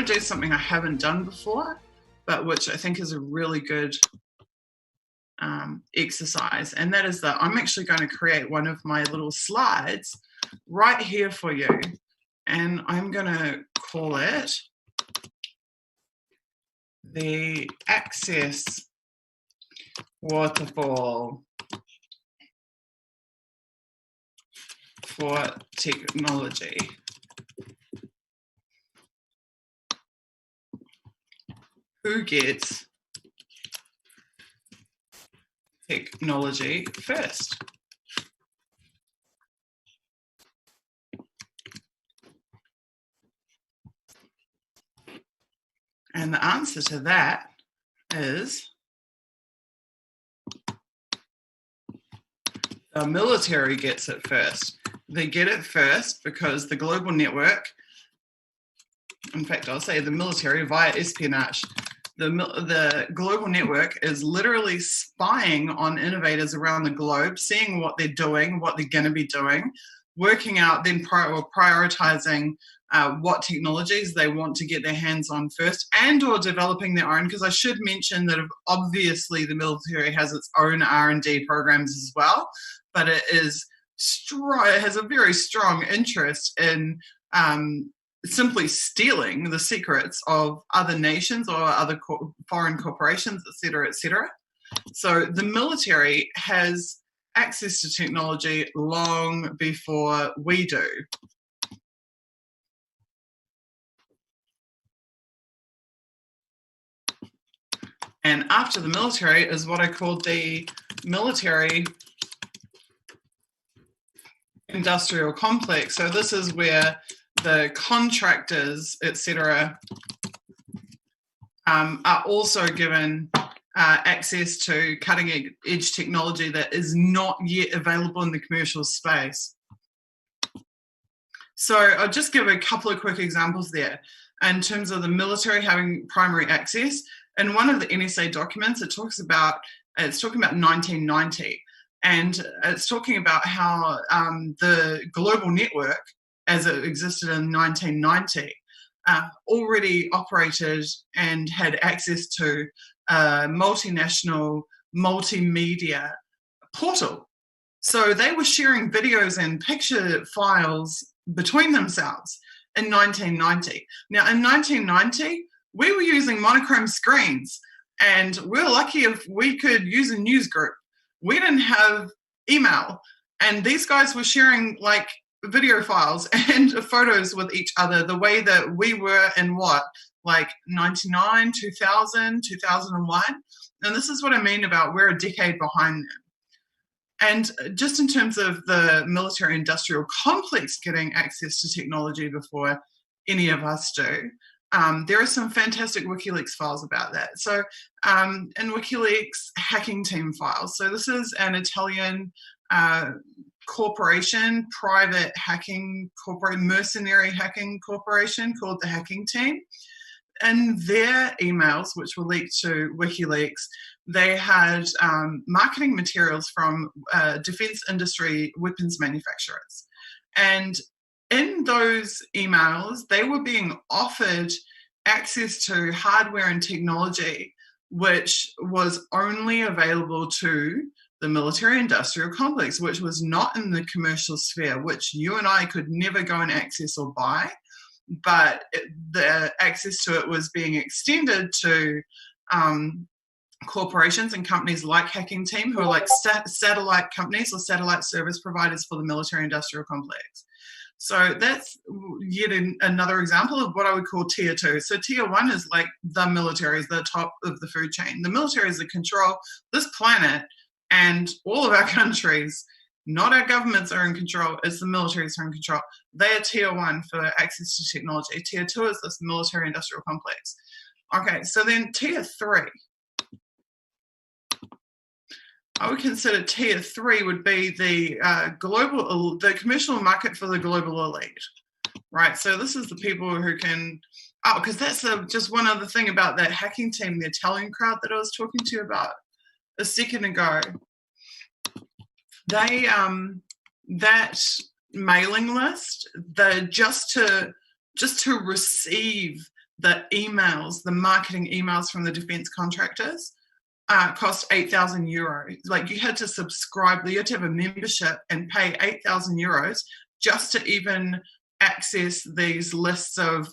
to do something I haven't done before, but which I think is a really good exercise, and that is that I'm actually going to create one of my little slides right here for you, and I'm going to call it the Access Waterfall for Technology. Who gets technology first? And the answer to that is the military gets it first. They get it first because the global network, in fact, I'll say the military via espionage, the global network is literally spying on innovators around the globe, seeing what they're doing, what they're going to be doing, working out, then prioritizing what technologies they want to get their hands on first, and or developing their own, because I should mention that obviously the military has its own R&D programs as well, but it has a very strong interest in simply stealing the secrets of other nations or other foreign corporations, etc., etc. So the military has access to technology long before we do. And after the military is what I call the military industrial complex. So this is where the contractors, etc., are also given access to cutting edge technology that is not yet available in the commercial space. So I'll just give a couple of quick examples there in terms of the military having primary access. In one of the NSA documents, it's talking about 1990, and it's talking about how the global network, as it existed in 1990, already operated and had access to a multinational multimedia portal. So they were sharing videos and picture files between themselves in 1990. Now, in 1990, we were using monochrome screens, and we're lucky if we could use a news group. We didn't have email, and these guys were sharing like video files and photos with each other the way that we were in like 99, 2000, 2001. And this is what I mean about we're a decade behind them. And just in terms of the military industrial complex getting access to technology before any of us do, there are some fantastic WikiLeaks files about that. So in WikiLeaks hacking team files, so this is an Italian corporation, private hacking corporation, mercenary hacking corporation called the Hacking Team. In their emails, which were leaked to WikiLeaks, they had marketing materials from defense industry weapons manufacturers. And in those emails, they were being offered access to hardware and technology which was only available to the military industrial complex, which was not in the commercial sphere, which you and I could never go and access or buy, but the access to it was being extended to corporations and companies like Hacking Team, who are like satellite companies or satellite service providers for the military industrial complex. So that's yet another example of what I would call tier 2. So tier 1 is like the military is the top of the food chain. The military is the control this planet, and all of our countries, not our governments, are in control. It's the militaries who are in control. They are tier 1 for access to technology. Tier 2 is this military industrial complex. Okay, so then tier 3. I would consider tier 3 would be the the commercial market for the global elite, right? So this is the people who can, because that's just one other thing about that Hacking Team, the Italian crowd that I was talking to you about a second ago. They, that mailing list, just to receive the emails, the marketing emails from the defense contractors cost €8,000. Like, you had to subscribe, you had to have a membership and pay €8,000 just to even access these lists of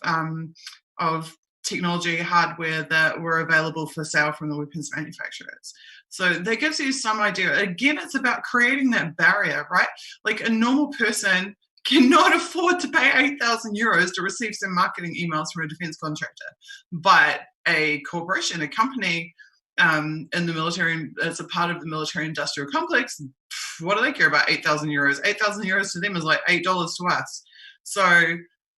technology hardware that were available for sale from the weapons manufacturers. So that gives you some idea. Again, it's about creating that barrier, right? Like, a normal person cannot afford to pay €8,000 to receive some marketing emails from a defense contractor. But a corporation, a company in the military, as a part of the military industrial complex, what do they care about €8,000? €8,000 to them is like $8 to us. So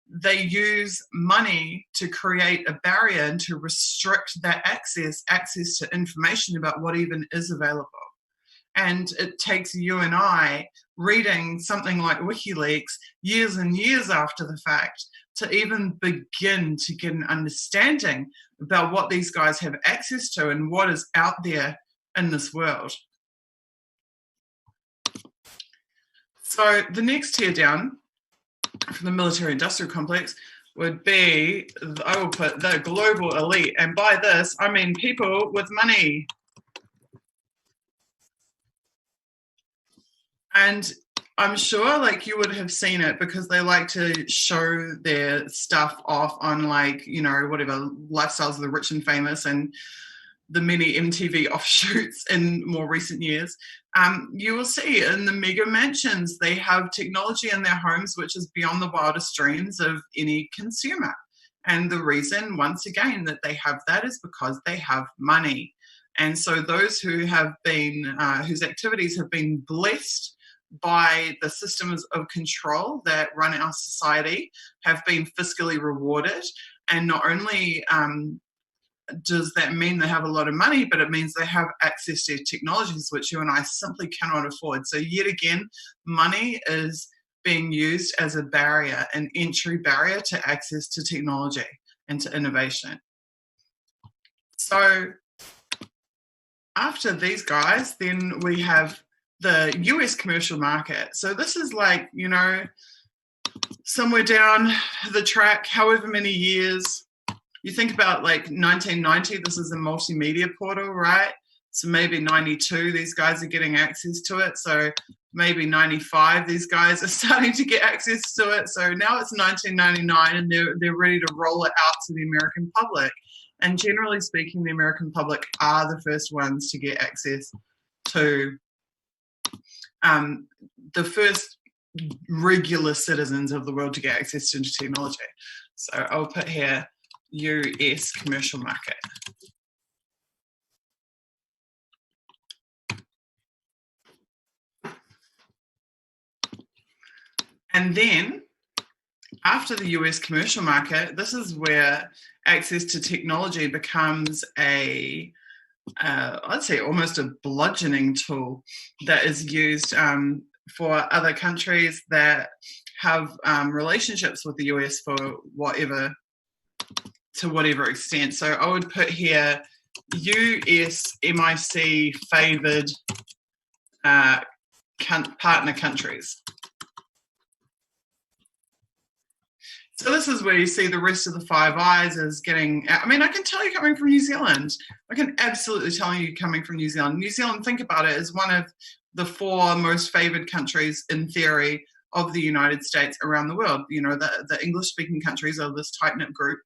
they use money to create a barrier and to restrict that access to information about what even is available. And it takes you and I reading something like WikiLeaks years and years after the fact to even begin to get an understanding about what these guys have access to and what is out there in this world. So the next tier down from the military industrial complex would be, I will put the global elite. And by this, I mean people with money. And I'm sure like you would have seen it because they like to show their stuff off on, like, you know, whatever, Lifestyles of the Rich and Famous and the many MTV offshoots in more recent years. You will see in the mega mansions, they have technology in their homes which is beyond the wildest dreams of any consumer. And the reason, once again, that they have that is because they have money. And so those who have been, whose activities have been blessed by the systems of control that run our society have been fiscally rewarded. And not only does that mean they have a lot of money, but it means they have access to technologies which you and I simply cannot afford. So yet again, money is being used as a barrier, an entry barrier to access to technology and to innovation. So after these guys, then we have the US commercial market. So this is like, you know, somewhere down the track, however many years. You think about like 1990, this is a multimedia portal, right? So maybe 92, these guys are getting access to it. So maybe 95, these guys are starting to get access to it. So now it's 1999 and they're ready to roll it out to the American public. And generally speaking, the American public are the first ones to get access to the first regular citizens of the world to get access to technology. So I'll put here US commercial market. And then after the US commercial market, this is where access to technology becomes a I'd say almost a bludgeoning tool that is used for other countries that have relationships with the US for whatever extent. So I would put here US MIC favoured partner countries. So this is where you see the rest of the Five Eyes is getting, I mean, I can tell you coming from New Zealand. I can absolutely tell you coming from New Zealand. New Zealand, think about it, is one of the 4 most favoured countries in theory of the United States around the world. You know, the English-speaking countries are this tight-knit group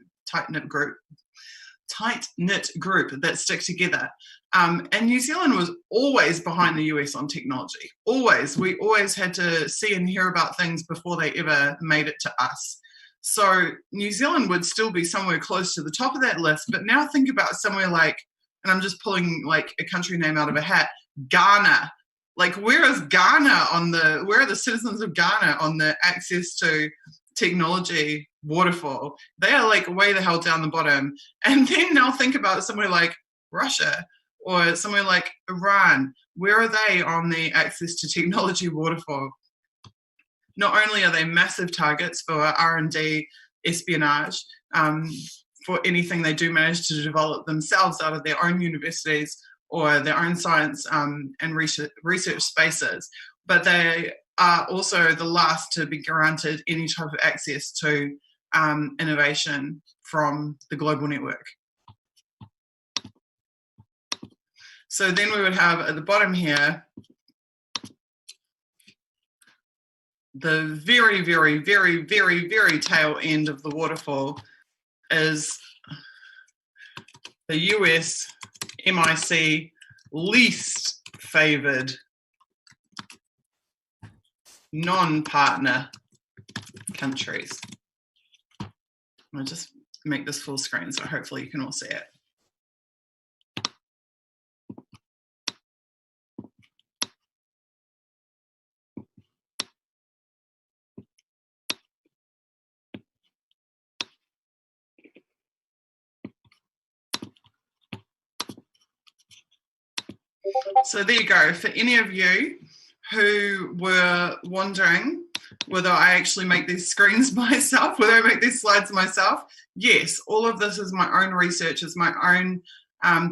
that stick together. And New Zealand was always behind the US on technology. Always. We always had to see and hear about things before they ever made it to us. So New Zealand would still be somewhere close to the top of that list. But now think about somewhere like, and I'm just pulling like a country name out of a hat, Ghana. Like, where is Ghana where are the citizens of Ghana on the access to technology waterfall? They are like way the hell down the bottom. And then now think about somewhere like Russia or somewhere like Iran. Where are they on the access to technology waterfall? Not only are they massive targets for R&D espionage, for anything they do manage to develop themselves out of their own universities or their own science and research spaces, but they are also the last to be granted any type of access to innovation from the global network. So then we would have at the bottom here, the very, very, very, very, very tail end of the waterfall is the US MIC least favored non-partner countries. I'll just make this full screen so hopefully you can all see it. So there you go. For any of you who were wondering whether I actually make these screens myself, whether I make these slides myself, yes, all of this is my own research, is my own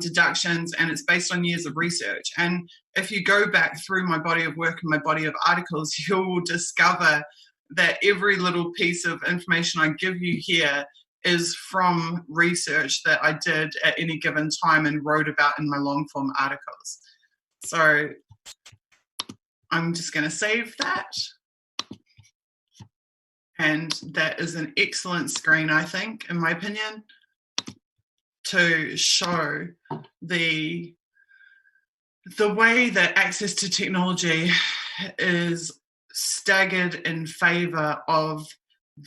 deductions, and it's based on years of research. And if you go back through my body of work and my body of articles, you'll discover that every little piece of information I give you here is from research that I did at any given time and wrote about in my long form articles. So I'm just going to save that. And that is an excellent screen, I think, in my opinion, to show the way that access to technology is staggered in favor of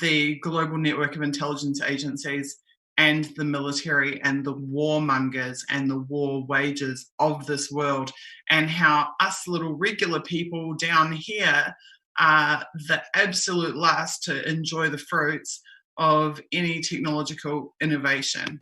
the global network of intelligence agencies and the military and the warmongers and the war wages of this world, and how us little regular people down here are the absolute last to enjoy the fruits of any technological innovation.